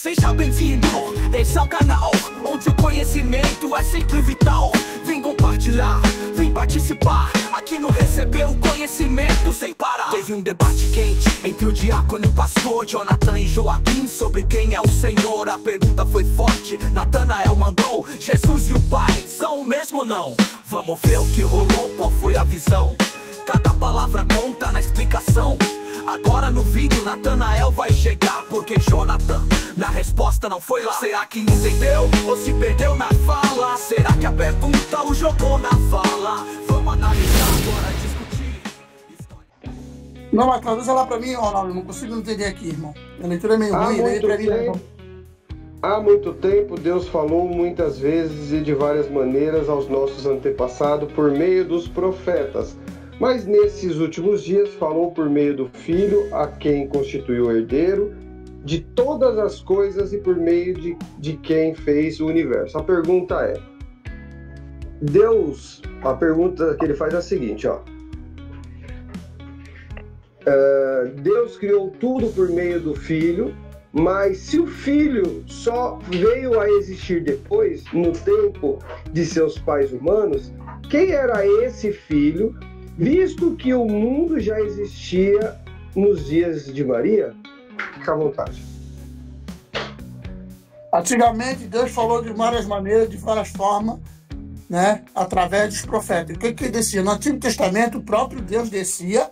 Seja bem-vindo, esse é o canal onde o conhecimento é sempre vital. Vem compartilhar, vem participar. Aqui no Recebeu Conhecimento sem parar. Teve um debate quente entre o diácono e o pastor Jonathan e Joaquim sobre quem é o Senhor. A pergunta foi forte, Natanael mandou: Jesus e o Pai são o mesmo ou não? Vamos ver o que rolou, qual foi a visão. Cada palavra conta na explicação. Agora no vídeo Natanael vai chegar, porque Jonathan na resposta não foi lá. Será que entendeu ou se perdeu na fala? Será que a pergunta o jogou na fala? Vamos analisar agora, discutir. Não, mas traduza lá pra mim, Ronaldo, eu não consigo entender aqui, irmão. A leitura é meio ruim, daí pra mim, irmão. Há muito tempo Deus falou muitas vezes e de várias maneiras aos nossos antepassados por meio dos profetas. Mas nesses últimos dias falou por meio do Filho, a quem constituiu o herdeiro de todas as coisas e por meio de quem fez o universo. A pergunta é: Deus, a pergunta que ele faz é a seguinte, ó. Deus criou tudo por meio do Filho, mas se o Filho só veio a existir depois, no tempo de seus pais humanos, quem era esse Filho, visto que o mundo já existia nos dias de Maria? Fica à vontade. Antigamente, Deus falou de várias maneiras, de várias formas, né? Através dos profetas. O que ele descia? No Antigo Testamento, o próprio Deus descia,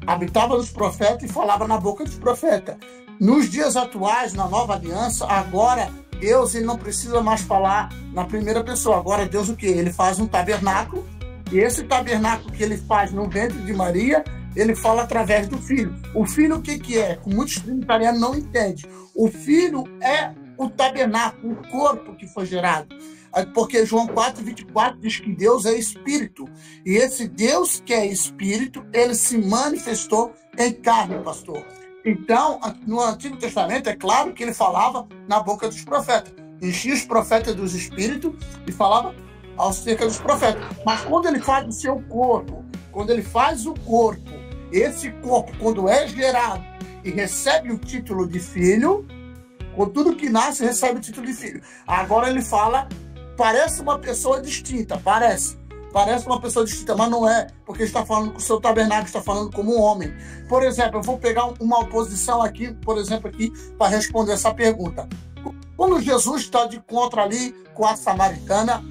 habitava nos profetas e falava na boca dos profetas. Nos dias atuais, na nova aliança, agora Deus ele não precisa mais falar na primeira pessoa. Agora Deus o quê? Ele faz um tabernáculo, e esse tabernáculo que ele faz no ventre de Maria, ele fala através do Filho. O Filho o que é? Muitos trinitarianos não entendem. O Filho é o tabernáculo, o corpo que foi gerado. Porque João 4:24 diz que Deus é Espírito. E esse Deus que é Espírito, ele se manifestou em carne, pastor. Então, no Antigo Testamento, é claro que ele falava na boca dos profetas. Enchia os profetas dos Espíritos e falava acerca dos profetas. Mas quando ele faz o seu corpo, quando ele faz o corpo, esse corpo, quando é gerado e recebe o título de filho, com tudo que nasce, recebe o título de filho. Agora ele fala, parece uma pessoa distinta, parece uma pessoa distinta, mas não é, porque está falando com o seu tabernáculo, está falando como um homem. Por exemplo, eu vou pegar uma oposição aqui, por exemplo, aqui, para responder essa pergunta. Quando Jesus está de encontro ali com a samaritana,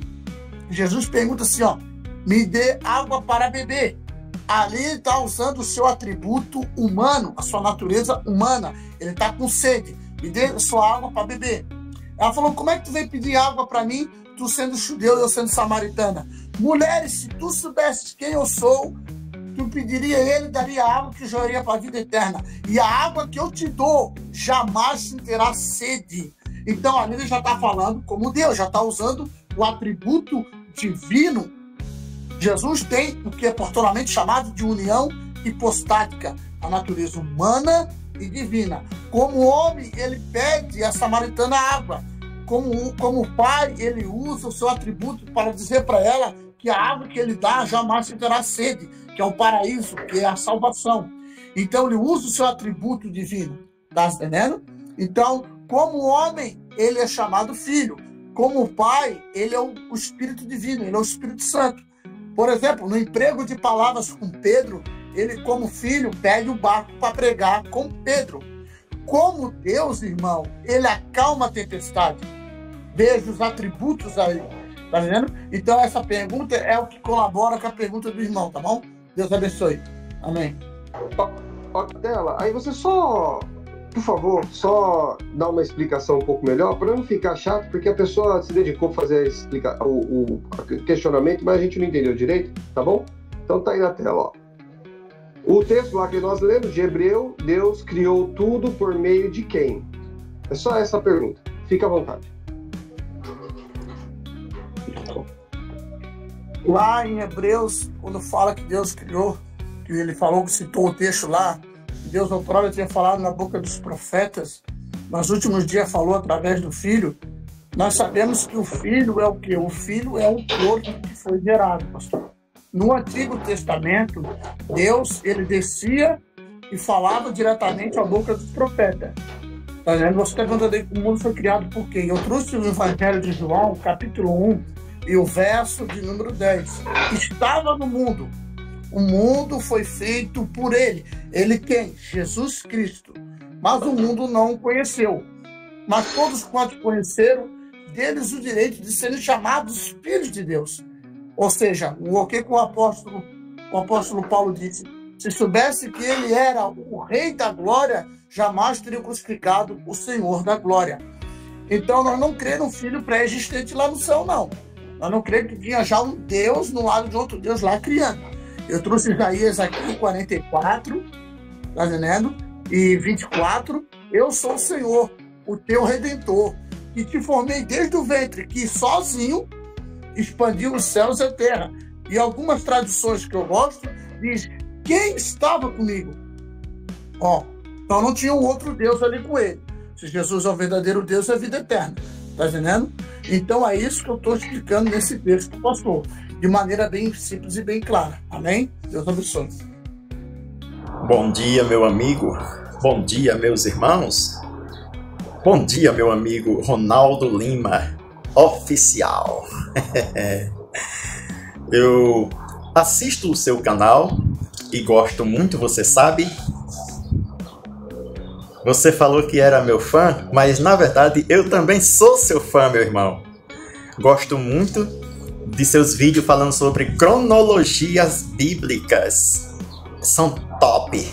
Jesus pergunta assim, ó, me dê água para beber. Ali ele está usando o seu atributo humano, a sua natureza humana. Ele está com sede, me dê sua água para beber. Ela falou, como é que tu veio pedir água para mim, tu sendo judeu e eu sendo samaritana? Mulheres, se tu soubesses quem eu sou, tu pediria a ele, daria água que jogaria para a vida eterna. E a água que eu te dou, jamais se terá sede. Então ali ele já está falando como Deus, já está usando o atributo divino. Jesus tem o que é popularmente chamado de união hipostática, a natureza humana e divina. Como homem, ele pede a samaritana água. Como pai, ele usa o seu atributo para dizer para ela que a água que ele dá jamais se terá sede, que é o paraíso, que é a salvação. Então, ele usa o seu atributo divino. Está entendendo? Então, como homem, ele é chamado filho. Como pai, ele é o Espírito Divino, ele é o Espírito Santo. Por exemplo, no emprego de palavras com Pedro, ele, como filho, pede o barco para pregar com Pedro. Como Deus, irmão, ele acalma a tempestade. Veja os atributos aí. Tá vendo? Então, essa pergunta é o que colabora com a pergunta do irmão, tá bom? Deus abençoe. Amém. Ó, Tela, aí você só, por favor, só dá uma explicação um pouco melhor, para não ficar chato, porque a pessoa se dedicou a fazer o questionamento, mas a gente não entendeu direito, tá bom? Então tá aí na tela, ó. O texto lá que nós lemos, de Hebreu, Deus criou tudo por meio de quem? É só essa pergunta. Fica à vontade. Lá em Hebreus, quando fala que Deus criou, que ele falou, que citou o texto lá, Deus outrora tinha falado na boca dos profetas, nos últimos dias falou através do Filho. Nós sabemos que o Filho é o quê? O Filho é o corpo que foi gerado, pastor. No Antigo Testamento, Deus, ele descia e falava diretamente à boca dos profetas. Tá vendo? Você está perguntando aí que o mundo foi criado por quem? Eu trouxe o Evangelho de João, capítulo 1, e o verso de número 10. Estava no mundo. O mundo foi feito por ele. Ele quem? Jesus Cristo. Mas o mundo não o conheceu. Mas todos quantos conheceram, deles o direito de serem chamados filhos de Deus. Ou seja, o que o apóstolo Paulo disse? Se soubesse que ele era o Rei da Glória, jamais teria crucificado o Senhor da Glória. Então, nós não cremos um filho pré-existente lá no céu, não. Nós não cremos que tinha já um Deus no lado de outro Deus lá criando. Eu trouxe Isaías aqui, 44, tá entendendo? E 24. Eu sou o Senhor, o teu Redentor, que te formei desde o ventre, que sozinho expandiu os céus e a terra. E algumas tradições que eu gosto diz: quem estava comigo? Então não tinha um outro Deus ali com ele. Se Jesus é o verdadeiro Deus, é a vida eterna. Tá entendendo? Então é isso que eu estou explicando nesse texto, pastor. De maneira bem simples e bem clara. Amém? Deus abençoe. Bom dia, meu amigo. Bom dia, meus irmãos. Bom dia, meu amigo Ronaldo Lima, oficial. Eu assisto o seu canal e gosto muito, você sabe. Você falou que era meu fã, mas na verdade eu também sou seu fã, meu irmão. Gosto muito de seus vídeos falando sobre cronologias bíblicas. São top.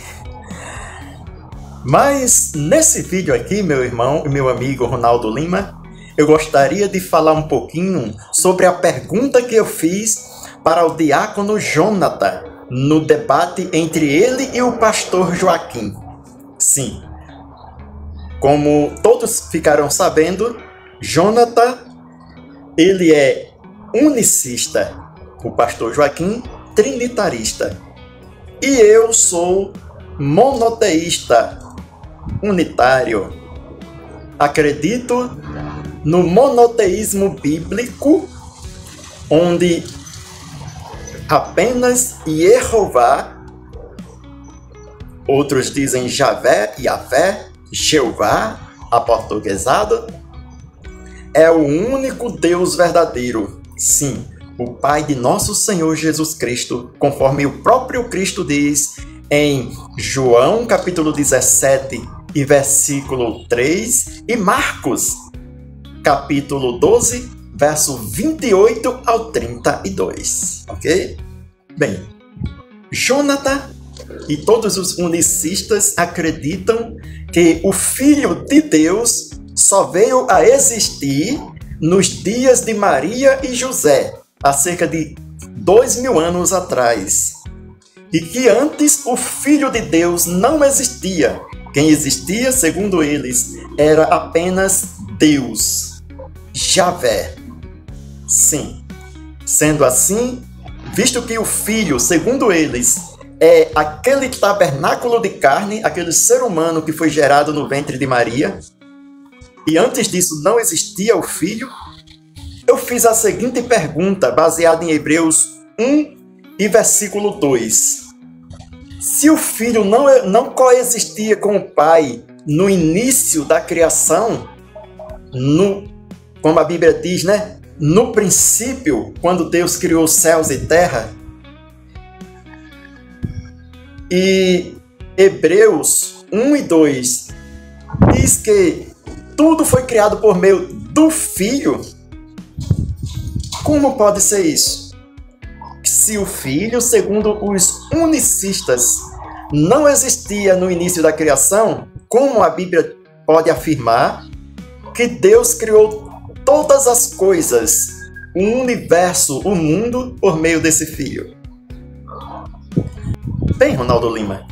Mas nesse vídeo aqui, meu irmão e meu amigo Ronaldo Lima, eu gostaria de falar um pouquinho sobre a pergunta que eu fiz para o diácono Jonathan no debate entre ele e o pastor Joaquim. Sim, como todos ficaram sabendo, Jonathan, ele é unicista, o pastor Joaquim, trinitarista. E eu sou monoteísta, unitário. Acredito no monoteísmo bíblico, onde apenas Jeová, outros dizem Javé, Yavé, Jeová, aportuguesado, é o único Deus verdadeiro. Sim, o Pai de nosso Senhor Jesus Cristo, conforme o próprio Cristo diz em João capítulo 17 e versículo 3 e Marcos capítulo 12, verso 28 ao 32, ok? Bem, Jonathan e todos os unicistas acreditam que o Filho de Deus só veio a existir nos dias de Maria e José, há cerca de 2000 anos atrás. E que antes o Filho de Deus não existia. Quem existia, segundo eles, era apenas Deus, Javé. Sim, sendo assim, visto que o Filho, segundo eles, é aquele tabernáculo de carne, aquele ser humano que foi gerado no ventre de Maria, e antes disso não existia o Filho, eu fiz a seguinte pergunta, baseada em Hebreus 1 e versículo 2. Se o Filho não coexistia com o Pai no início da criação, como a Bíblia diz, né? No princípio, quando Deus criou céus e terra, e Hebreus 1 e 2 diz que tudo foi criado por meio do Filho. Como pode ser isso? Se o Filho, segundo os unicistas, não existia no início da criação, como a Bíblia pode afirmar que Deus criou todas as coisas, o universo, o mundo, por meio desse Filho? Bem, Ronaldo Lima,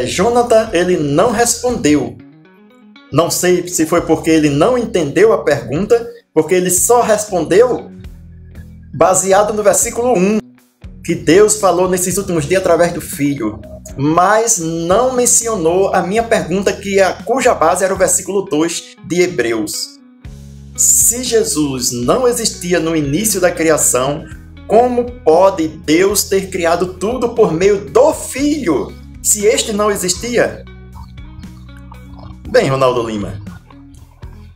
Jonathan, ele não respondeu. Não sei se foi porque ele não entendeu a pergunta, porque ele só respondeu baseado no versículo 1, que Deus falou nesses últimos dias através do Filho, mas não mencionou a minha pergunta, cuja base era o versículo 2 de Hebreus. Se Jesus não existia no início da criação, como pode Deus ter criado tudo por meio do Filho, se este não existia? Bem, Ronaldo Lima,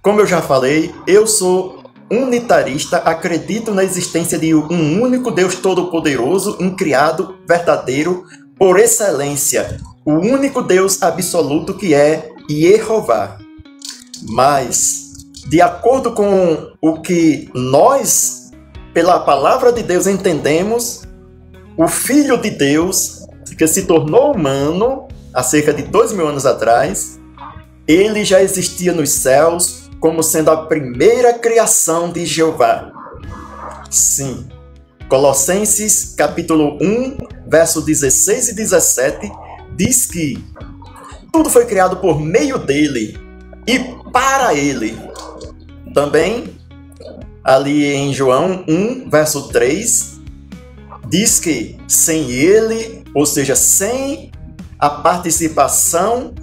como eu já falei, eu sou unitarista, acredito na existência de um único Deus todo-poderoso, incriado, verdadeiro, por excelência, o único Deus absoluto que é Jeová. Mas, de acordo com o que nós, pela palavra de Deus, entendemos, o Filho de Deus, que se tornou humano há cerca de 2000 anos atrás, ele já existia nos céus como sendo a primeira criação de Jeová. Sim, Colossenses capítulo 1, verso 16 e 17, diz que tudo foi criado por meio dele e para ele. Também, ali em João 1, verso 3, diz que sem ele, ou seja, sem a participação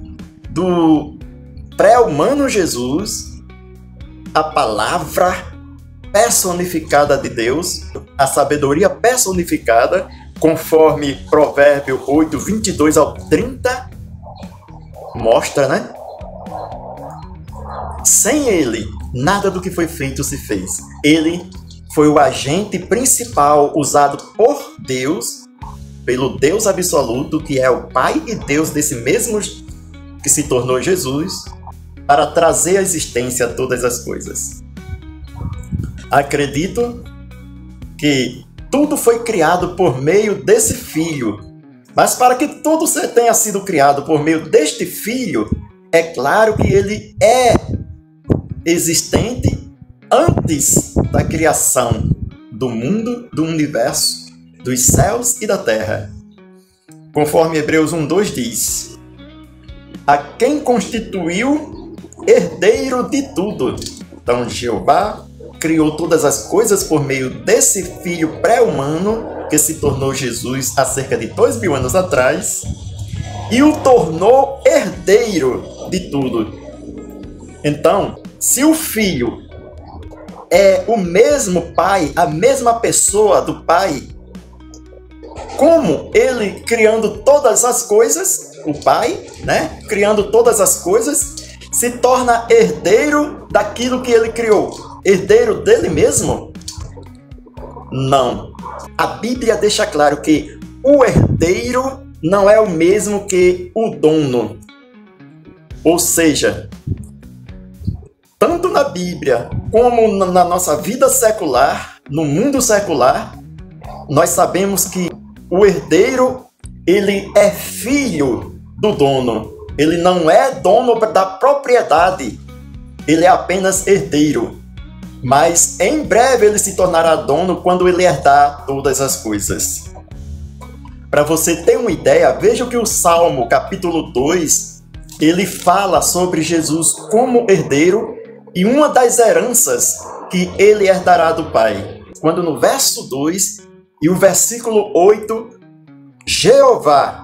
do pré-humano Jesus, a palavra personificada de Deus, a sabedoria personificada, conforme Provérbio 8, 22 ao 30, mostra, né? Sem ele, nada do que foi feito se fez. Ele foi o agente principal usado por Deus, pelo Deus absoluto, que é o Pai e Deus desse mesmo que se tornou Jesus, para trazer à existência todas as coisas. Acredito que tudo foi criado por meio desse Filho, mas para que tudo tenha sido criado por meio deste Filho, é claro que ele é existente antes da criação do mundo, do universo, dos céus e da terra. Conforme Hebreus 1:2 diz: a quem constituiu herdeiro de tudo. Então Jeová criou todas as coisas por meio desse Filho pré-humano que se tornou Jesus há cerca de 2000 anos atrás e o tornou herdeiro de tudo. Então, se o Filho é o mesmo Pai, a mesma pessoa do Pai, como ele criando todas as coisas, o Pai, né, criando todas as coisas, se torna herdeiro daquilo que ele criou? Herdeiro dele mesmo? Não. A Bíblia deixa claro que o herdeiro não é o mesmo que o dono. Ou seja, tanto na Bíblia como na nossa vida secular, no mundo secular, nós sabemos que o herdeiro, ele é filho do dono. Ele não é dono da propriedade. Ele é apenas herdeiro. Mas em breve ele se tornará dono quando ele herdar todas as coisas. Para você ter uma ideia, veja que o Salmo capítulo 2, ele fala sobre Jesus como herdeiro e uma das heranças que ele herdará do Pai. Quando no verso 2 e o versículo 8, Jeová,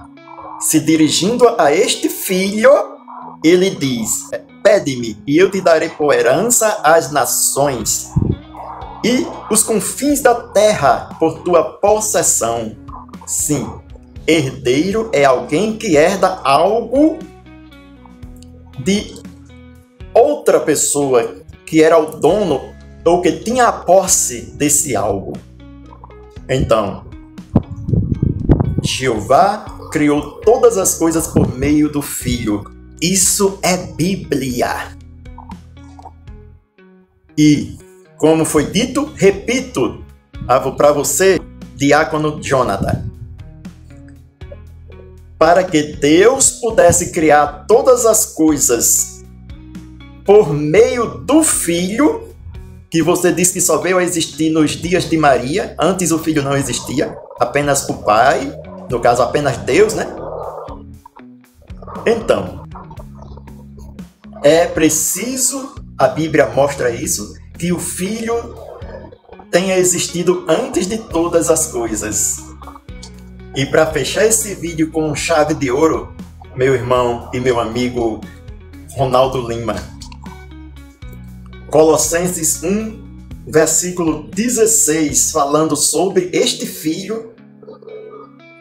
se dirigindo a este filho, ele diz: pede-me e eu te darei por herança as nações e os confins da terra por tua possessão. Sim, herdeiro é alguém que herda algo de outra pessoa que era o dono ou que tinha a posse desse algo. Então, Jeová criou todas as coisas por meio do Filho. Isso é Bíblia. E, como foi dito, repito para você, diácono Jonathan, para que Deus pudesse criar todas as coisas por meio do Filho, que você disse que só veio a existir nos dias de Maria. Antes o Filho não existia, apenas o Pai, no caso apenas Deus, né? Então, é preciso, a Bíblia mostra isso, que o Filho tenha existido antes de todas as coisas. E para fechar esse vídeo com chave de ouro, meu irmão e meu amigo Ronaldo Lima, Colossenses 1, versículo 16, falando sobre este Filho,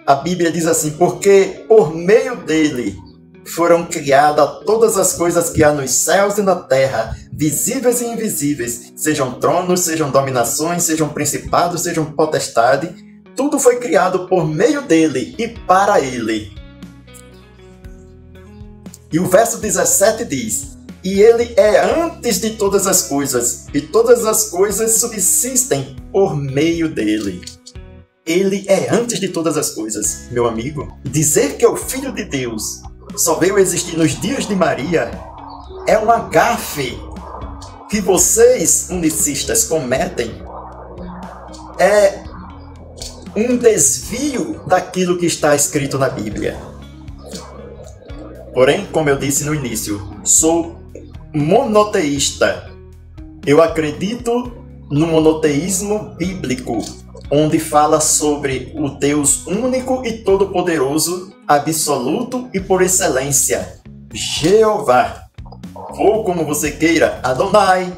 a Bíblia diz assim: porque por meio dele foram criadas todas as coisas que há nos céus e na terra, visíveis e invisíveis, sejam tronos, sejam dominações, sejam principados, sejam potestade, tudo foi criado por meio dele e para ele. E o verso 17 diz: e ele é antes de todas as coisas, e todas as coisas subsistem por meio dele. Ele é antes de todas as coisas, meu amigo. Dizer que é o Filho de Deus só veio existir nos dias de Maria é uma gafe que vocês, unicistas, cometem. É um desvio daquilo que está escrito na Bíblia. Porém, como eu disse no início, sou monoteísta. Eu acredito no monoteísmo bíblico, onde fala sobre o Deus único e todo-poderoso, absoluto e por excelência, Jeová, ou como você queira, Adonai,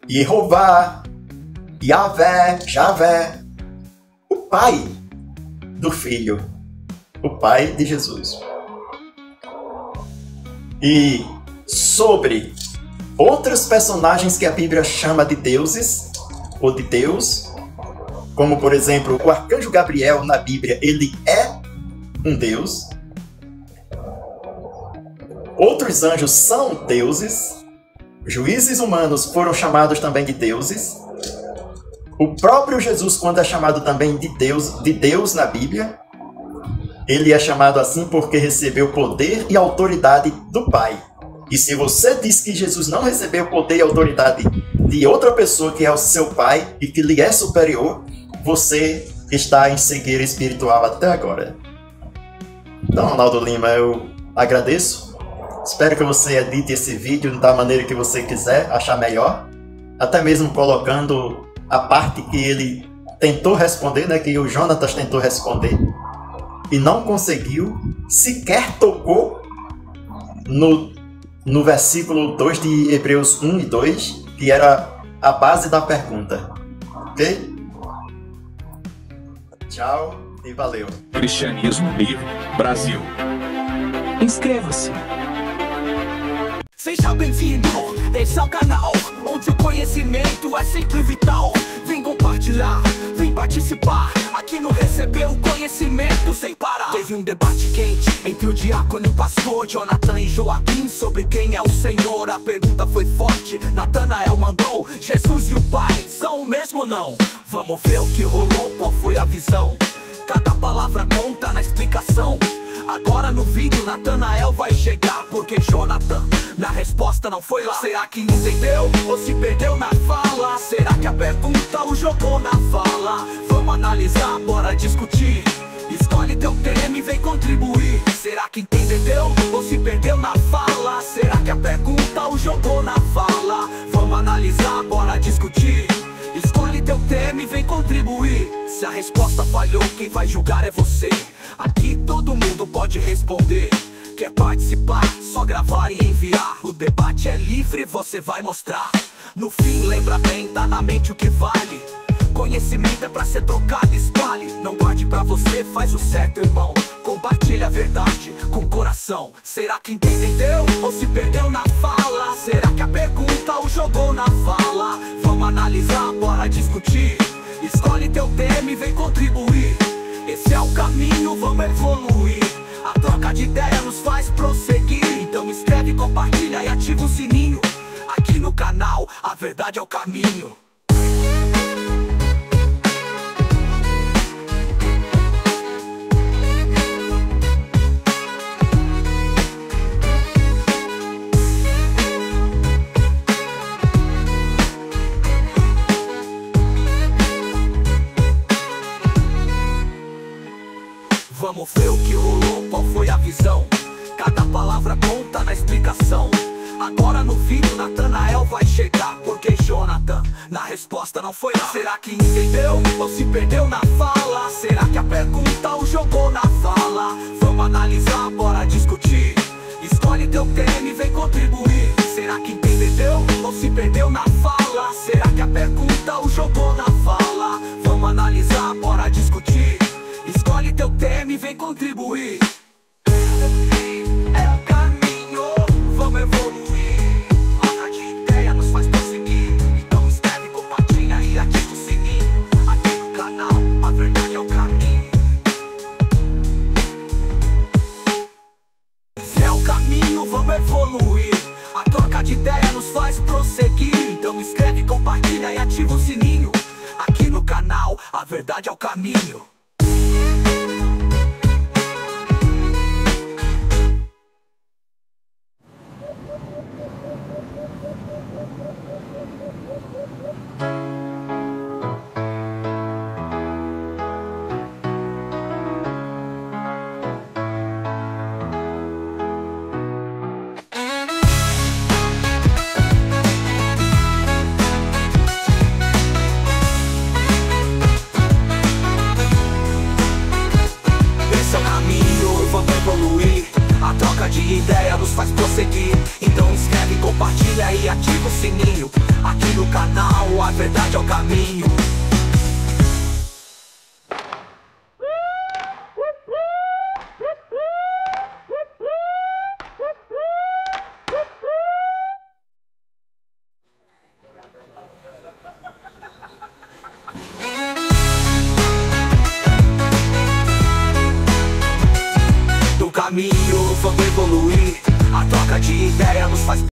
Jeová, Yahvé, Javé, o Pai do Filho, o Pai de Jesus. E sobre outros personagens que a Bíblia chama de deuses, ou de Deus, como por exemplo o arcanjo Gabriel na Bíblia, ele é um deus. Outros anjos são deuses. Juízes humanos foram chamados também de deuses. O próprio Jesus, quando é chamado também de Deus na Bíblia, ele é chamado assim porque recebeu poder e autoridade do Pai. E se você diz que Jesus não recebeu poder e autoridade de outra pessoa que é o seu Pai e que lhe é superior, você está em cegueira espiritual até agora. Então, Ronaldo Lima, eu agradeço. Espero que você edite esse vídeo da maneira que você quiser, achar melhor. Até mesmo colocando a parte que ele tentou responder, né, que o Jonatas tentou responder e não conseguiu, sequer tocou no versículo 2 de Hebreus 1 e 2, que era a base da pergunta. Ok? Tchau e valeu. Cristianismo Livre, Brasil. Inscreva-se. Seja bem-vindo, esse é o canal onde o conhecimento é sempre vital. Vem compartilhar, vem participar. Aqui no Recebeu Conhecimento sem parar. Teve um debate quente entre o diácono e o pastor Jonathan e Joaquim sobre quem é o Senhor. A pergunta foi forte, Natanael mandou: Jesus e o Pai são o mesmo ou não? Vamos ver o que rolou, qual foi a visão. Cada palavra conta na explicação. Agora no vídeo Natanael vai chegar, porque Jonathan na resposta não foi lá. Será que entendeu ou se perdeu na fala? Será que a pergunta o jogou na fala? Vamos analisar, bora discutir. Escolhe teu tema e vem contribuir. Será que entendeu ou se perdeu na fala? Será que a pergunta o jogou na fala? Vamos analisar, bora discutir. Escolhe teu tema e vem contribuir. Se a resposta falhou, quem vai julgar é você. Aqui todo mundo pode responder. Quer participar? Só gravar e enviar. O debate é livre, você vai mostrar. No fim, lembra bem, tá na mente o que vale. Conhecimento é pra ser trocado, espalhe. Não guarde pra você, faz o certo, irmão. Compartilha a verdade com o coração. Será que entendeu ou se perdeu na fala? Será que a pergunta o jogou na fala? Vamos analisar, bora discutir. Escolhe teu tema e vem contribuir. Esse é o caminho, vamos evoluir. A troca de ideia nos faz prosseguir. Então escreve, compartilha e ativa o sininho. Aqui no canal, a verdade é o caminho. Vamos ver o que rolou, qual foi a visão. Cada palavra conta na explicação. Agora no vídeo Natanael vai chegar, porque Jonathan na resposta não foi lá. Será que entendeu ou se perdeu na fala? Será que a pergunta o jogou na fala? Vamos analisar, bora discutir. Escolhe teu tema e vem contribuir. Será que entendeu ou se perdeu na fala? Será que a pergunta o jogou na fala? Vamos analisar, bora discutir. Escolhe teu tema e vem contribuir. É evoluir. A troca de ideia nos faz prosseguir. Então inscreve, compartilha e ativa o sininho. Aqui no canal, a verdade é o caminho. A troca de ideia nos faz prosseguir. Então inscreve, compartilha e ativa o sininho. Aqui no canal, a verdade é o caminho. Caminho, vamos evoluir. A troca de ideia nos faz